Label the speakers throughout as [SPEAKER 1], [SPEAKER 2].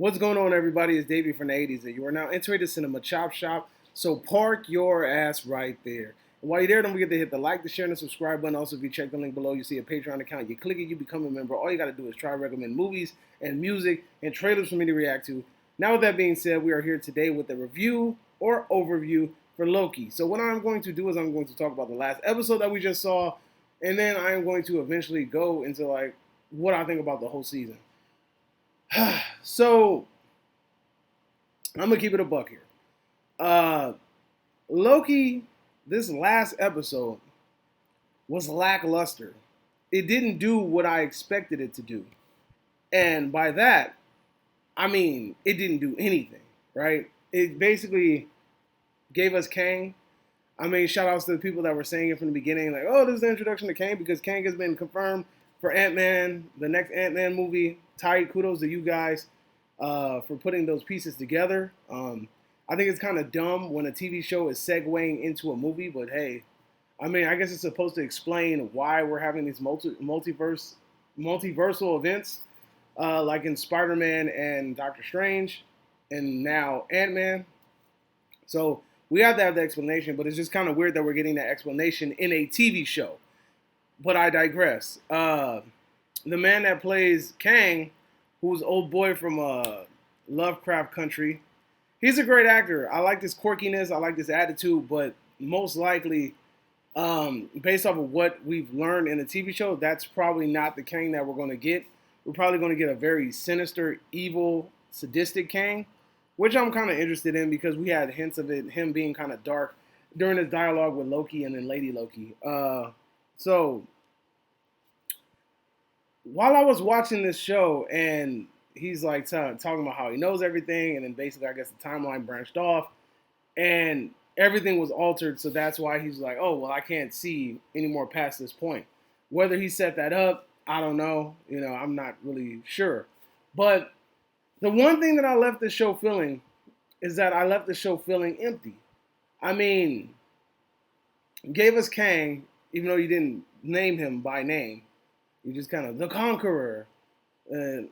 [SPEAKER 1] What's going on, everybody? It's Davey from the 80s, and you are now entering the Cinema Chop Shop, so park your ass right there. And while you're there, don't forget to hit the like, the share, and the subscribe button. Also, if you check the link below, you see a Patreon account. You click it, you become a member. All you got to do is try to recommend movies and music and trailers for me to react to. Now, with that being said, we are here today with a review or overview for Loki. So what I'm going to do is I'm going to talk about the last episode that we just saw, and then I am going to eventually go into like what I think about the whole season. So I'm gonna keep it a buck here. Loki, this last episode was lackluster. It didn't do what I expected it to do, and by that I mean it didn't do anything. Right? It basically gave us Kang. I mean, shout outs to the people that were saying it from the beginning, like, oh, this is the introduction to Kang, because Kang has been confirmed for Ant-Man, the next Ant-Man movie. Tight, kudos to you guys for putting those pieces together. I think it's kind of dumb when a TV show is segueing into a movie, but hey, I mean, I guess it's supposed to explain why we're having these multiversal events, like in Spider-Man and Doctor Strange, and now Ant-Man. So we have to have the explanation, but it's just kind of weird that we're getting that explanation in a TV show. But I digress. The man that plays Kang, who's old boy from Lovecraft Country, he's a great actor. I like this quirkiness. I like this attitude. But most likely, based off of what we've learned in the TV show, that's probably not the Kang that we're going to get. We're probably going to get a very sinister, evil, sadistic Kang, which I'm kind of interested in because we had hints of it, him being kind of dark during his dialogue with Loki and then Lady Loki. So while I was watching this show and he's like talking about how he knows everything, and then basically I guess the timeline branched off and everything was altered, so that's why he's like, oh, well, I can't see anymore past this point. Whether he set that up, I don't know. You know, I'm not really sure. But the one thing that I left the show feeling is that I left the show feeling empty. I mean, gave us Kang, even though you didn't name him by name. You just kind of the Conqueror, and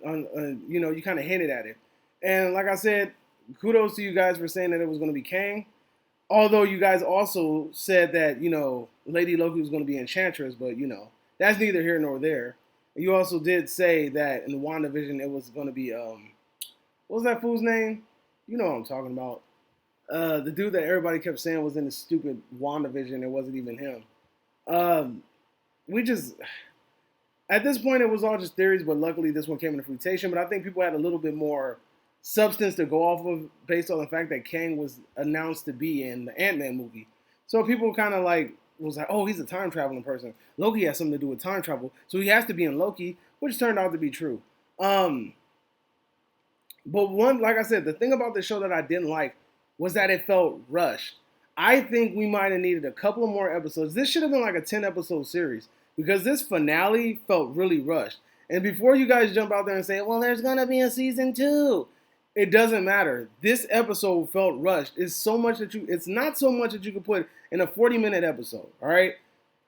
[SPEAKER 1] you know, you kind of hinted at it. And like I said, kudos to you guys for saying that it was going to be Kang. Although you guys also said that, you know, Lady Loki was going to be Enchantress, but you know, that's neither here nor there. You also did say that in the WandaVision it was going to be what was that fool's name? You know what I'm talking about. The dude that everybody kept saying was in the stupid WandaVision. It wasn't even him. We just. At this point, it was all just theories, but luckily this one came into fruition. But I think people had a little bit more substance to go off of based on the fact that Kang was announced to be in the Ant-Man movie. So people kind of like was like, oh, he's a time traveling person. Loki has something to do with time travel, so he has to be in Loki, which turned out to be true. But one, like I said, the thing about the show that I didn't like was that it felt rushed. I think we might have needed a couple of more episodes. This should have been like a 10-episode series, because this finale felt really rushed. And before you guys jump out there and say, well, there's going to be a season 2, it doesn't matter. This episode felt rushed. It's not so much that you could put in a 40-minute episode, all right?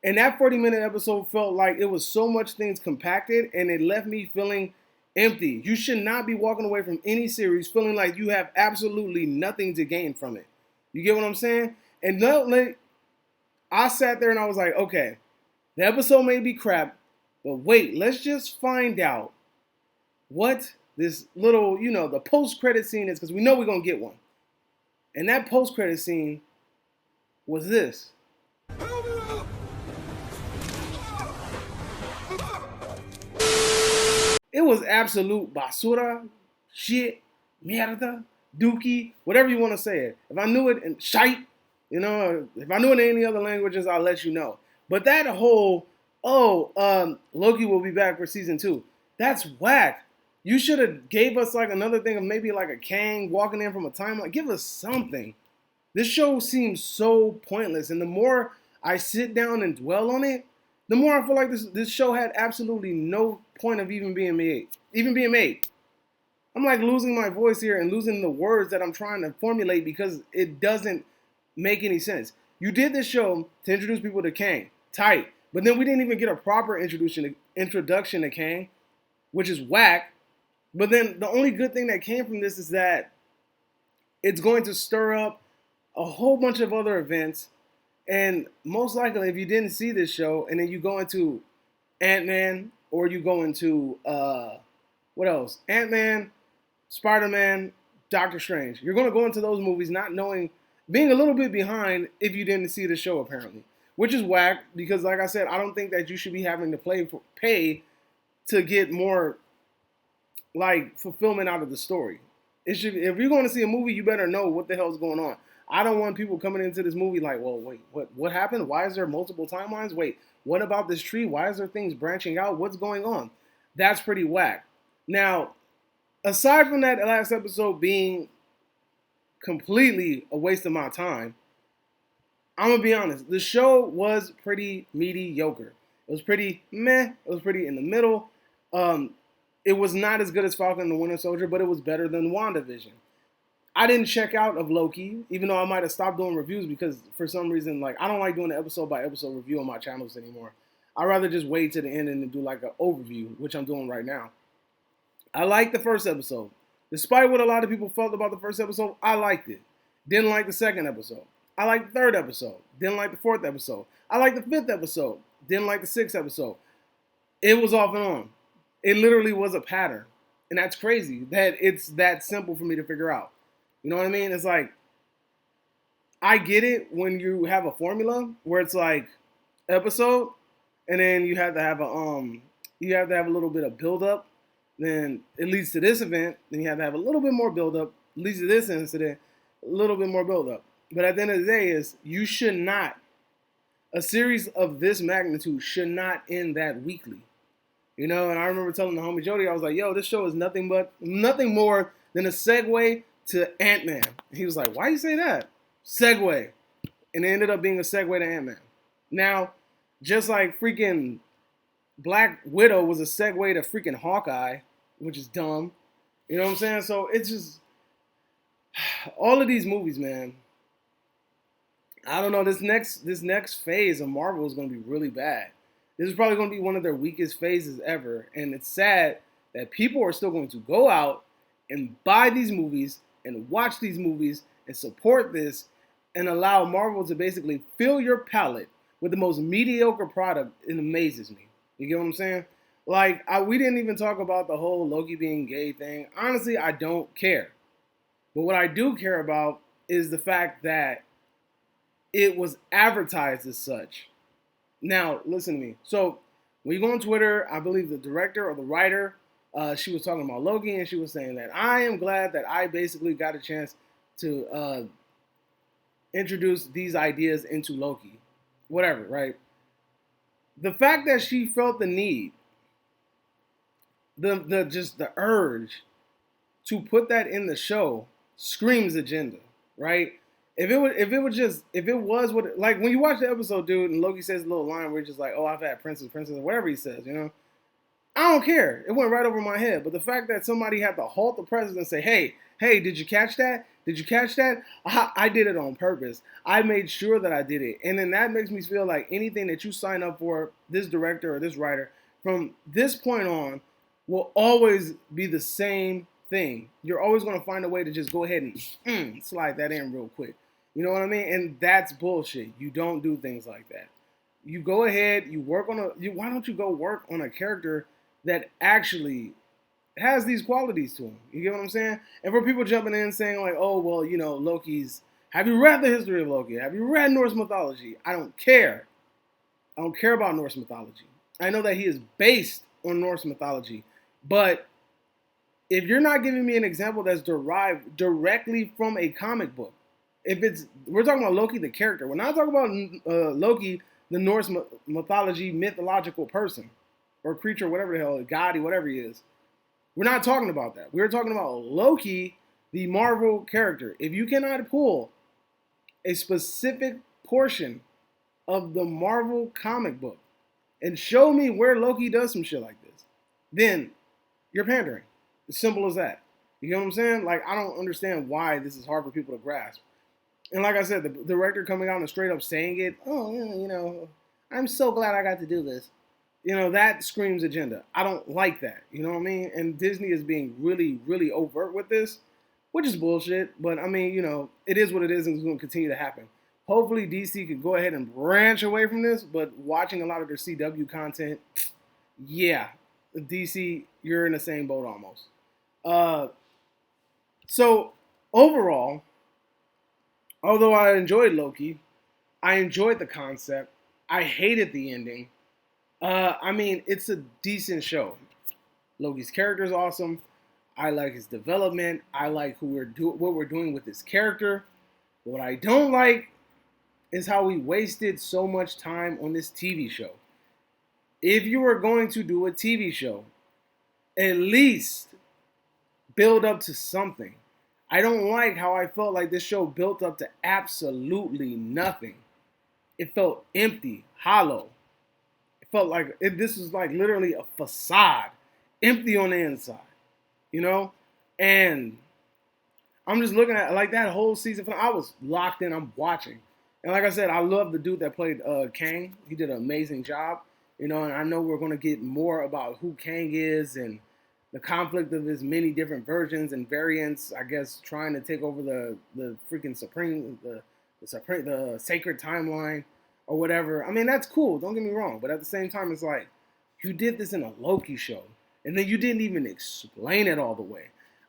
[SPEAKER 1] And that 40-minute episode felt like it was so much things compacted, and it left me feeling empty. You should not be walking away from any series feeling like you have absolutely nothing to gain from it. You get what I'm saying? And I sat there and I was like, okay, the episode may be crap, but wait, let's just find out what this little, you know, the post-credit scene is, because we know we're going to get one. And that post-credit scene was this. It was absolute basura, shit, mierda, dookie, whatever you want to say it. If I knew it in shite, you know, if I knew it in any other languages, I'll let you know. But that whole, Loki will be back for season 2. That's whack. You should have gave us like another thing of maybe like a Kang walking in from a timeline. Give us something. This show seems so pointless. And the more I sit down and dwell on it, the more I feel like this show had absolutely no point of even being made. I'm like losing my voice here and losing the words that I'm trying to formulate because it doesn't make any sense. You did this show to introduce people to Kang. Tight. But then we didn't even get a proper introduction to Kang, which is whack. But then the only good thing that came from this is that it's going to stir up a whole bunch of other events. And most likely, if you didn't see this show and then you go into Ant-Man or you go into, what else? Ant-Man, Spider-Man, Doctor Strange. You're going to go into those movies not knowing, being a little bit behind if you didn't see the show, apparently. Which is whack because, like I said, I don't think that you should be having to pay to get more, like, fulfillment out of the story. If you're going to see a movie, you better know what the hell's going on. I don't want people coming into this movie like, well, wait, what happened? Why is there multiple timelines? Wait, what about this tree? Why is there things branching out? What's going on? That's pretty whack. Now, aside from that last episode being completely a waste of my time, I'm going to be honest. The show was pretty mediocre. It was pretty meh. It was pretty in the middle. It was not as good as Falcon and the Winter Soldier, but it was better than WandaVision. I didn't check out of Loki, even though I might have stopped doing reviews because for some reason, like, I don't like doing an episode by episode review on my channels anymore. I'd rather just wait to the end and do like an overview, which I'm doing right now. I liked the first episode. Despite what a lot of people felt about the first episode, I liked it. Didn't like the second episode. I liked the third episode. Didn't like the fourth episode. I liked the fifth episode. Didn't like the sixth episode. It was off and on. It literally was a pattern. And that's crazy that it's that simple for me to figure out. You know what I mean? It's like, I get it when you have a formula where it's like episode, and then you have to have a little bit of build up. Then it leads to this event. Then you have to have a little bit more build up. Leads to this incident, a little bit more build up. But at the end of the day, a series of this magnitude should not end that weekly. You know, and I remember telling the homie Jody, I was like, yo, this show is nothing more than a segue to Ant-Man. He was like, why you say that? Segue. And it ended up being a segue to Ant-Man. Now, just like freaking Black Widow was a segue to freaking Hawkeye, which is dumb. You know what I'm saying? So it's just, all of these movies, man. I don't know, this next phase of Marvel is going to be really bad. This is probably going to be one of their weakest phases ever. And it's sad that people are still going to go out and buy these movies and watch these movies and support this and allow Marvel to basically fill your palate with the most mediocre product. It amazes me. You get what I'm saying? Like, we didn't even talk about the whole Loki being gay thing. Honestly, I don't care. But what I do care about is the fact that it was advertised as such. Now, listen to me. So, when you go on Twitter, I believe the director or the writer, she was talking about Loki, and she was saying that I am glad that I basically got a chance to introduce these ideas into Loki. Whatever, right? The fact that she felt the need, the urge to put that in the show screams agenda, right? If it was what, like, when you watch the episode, dude, and Loki says a little line where it's just like, oh, I've had princess, or whatever he says, you know, I don't care. It went right over my head. But the fact that somebody had to halt the president and say, hey, did you catch that? Did you catch that? I did it on purpose. I made sure that I did it. And then that makes me feel like anything that you sign up for, this director or this writer, from this point on, will always be the same thing. You're always going to find a way to just go ahead and slide that in real quick. You know what I mean? And that's bullshit. You don't do things like that. You go ahead, you work on why don't you go work on a character that actually has these qualities to him? You get what I'm saying? And for people jumping in saying like, oh, well, you know, have you read the history of Loki? Have you read Norse mythology? I don't care. I don't care about Norse mythology. I know that he is based on Norse mythology, but if you're not giving me an example that's derived directly from a comic book, we're talking about Loki the character. We're not talking about Loki the Norse mythological person or creature, whatever the hell, god, whatever he is. We're not talking about that. We're talking about Loki, the Marvel character. If you cannot pull a specific portion of the Marvel comic book and show me where Loki does some shit like this, then you're pandering. As simple as that. You know what I'm saying? Like, I don't understand why this is hard for people to grasp. And like I said, the director coming out and straight up saying it, oh, yeah, you know, I'm so glad I got to do this. that screams agenda. I don't like that. You know what I mean? And Disney is being really, really overt with this, which is bullshit. But I mean, it is what it is, and it's going to continue to happen. Hopefully, DC could go ahead and branch away from this. But watching a lot of their CW content, yeah, DC, you're in the same boat almost. Uh, so overall, although I enjoyed Loki, I enjoyed the concept. I hated the ending. I mean, it's a decent show. Loki's character is awesome. I like his development. I like what we're doing with his character. What I don't like is how we wasted so much time on this TV show. If you were going to do a TV show, at least build up to something. I don't like how I felt like this show built up to absolutely nothing. It felt empty, hollow. It felt like this was like literally a facade, empty on the inside, you know? And I'm just looking at like that whole season. I was locked in. I'm watching, and like I said, I love the dude that played Kang. He did an amazing job, and I know we're gonna get more about who Kang is and the conflict of his many different versions and variants. I guess trying to take over the freaking the sacred timeline or whatever. I mean, that's cool. Don't get me wrong, but at the same time, it's like you did this in a Loki show, and then you didn't even explain it all the way.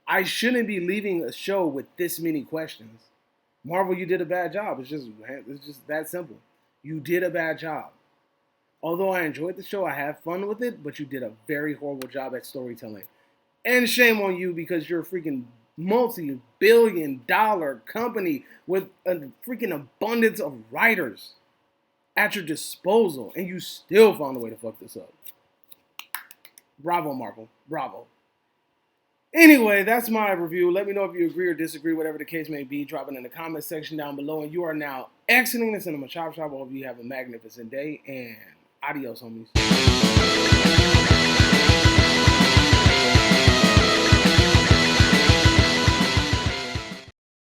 [SPEAKER 1] I shouldn't be leaving a show with this many questions. Marvel, you did a bad job. It's just that simple. You did a bad job. Although I enjoyed the show, I had fun with it, but you did a very horrible job at storytelling. And shame on you because you're a freaking multi-billion-dollar company with a freaking abundance of writers at your disposal, and you still found a way to fuck this up. Bravo, Marvel. Bravo. Anyway, that's my review. Let me know if you agree or disagree, whatever the case may be. Drop it in the comment section down below. And you are now exiting the Cinema Chop Shop. I hope you have a magnificent day, and adios, homies.